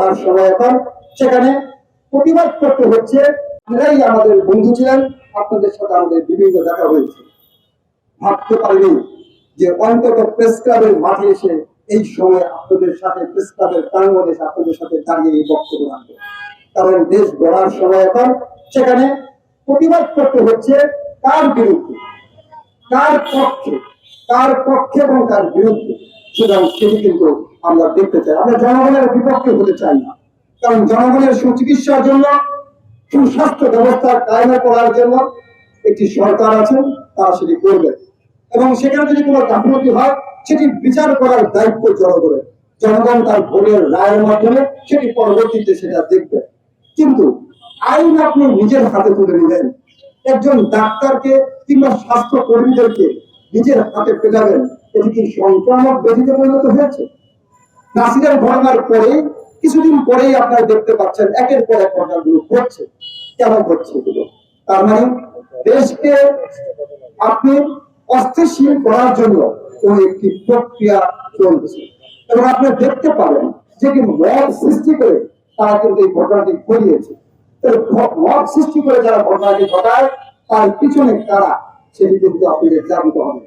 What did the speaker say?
গড়ার সময় এখন, সেখানে প্রতিবাদ করতে হচ্ছে। আপনারাই আমাদের বন্ধু ছিলেন, আপনাদের সাথে আমাদের বিভিন্ন দেখা হয়েছে। ভাবতে পারিনি যে অন্তত প্রেস ক্লাবের মাঠে এসে এই সময় আপনাদের সাথে, প্রেস ক্লাবের প্রাঙ্গণে এসে আপনাদের সাথে দাঁড়িয়ে এই বক্তব্য রাখবো। কারণ দেশ গড়ার সময় এখন, সেখানে প্রতিবাদ করতে হচ্ছে কার বিরুদ্ধে, কার পক্ষে, কার পক্ষে এবং কার বিরুদ্ধে। সুতরাং সেটি কিন্তু আমরা দেখতে চাই। আমরা জনগণের বিপক্ষে হতে চাই না, কারণ জনগণের সুচিকিৎসার জন্য, সুস্বাস্থ্য ব্যবস্থা কায়েম করার জন্য একটি সরকার আছেন, তারা সেটি করবে। এবং সেখানে যদি কোনো গাফিলতি হয়, সেটি বিচার করার দায়িত্ব জনগণের। জনগণ তার ভোটের রায়ের মাধ্যমে সেটি পরবর্তীতে সেটা দেখবে। কিন্তু আইন আপনি নিজের হাতে তুলে নিলেন, একজন ডাক্তারকে কিংবা স্বাস্থ্য কর্মীদেরকে নিজের হাতে পেটাবেন, এটি কি সংক্রামক ব্যাধিতে পরিণত হয়েছে? নাসিরের ঘটনার পরে কিছুদিন পরেই আপনারা দেখতে পাচ্ছেন একের পর এক ঘটনাগুলো ঘটছে। কেন ঘটছে এগুলো? তার মানে দেশকে আপনি অস্থিতিশীল করার জন্য কোন একটি প্রক্রিয়া চলছে, এবং আপনি দেখতে পাবেন যে কি মব সৃষ্টি করে তারা কিন্তু এই ঘটনাটি ঘটিয়েছে। মব সৃষ্টি করে যারা ঘটনাটি ঘটায়, তার পিছনে কারা, সেটি কিন্তু আপনাদের জানতে হবে।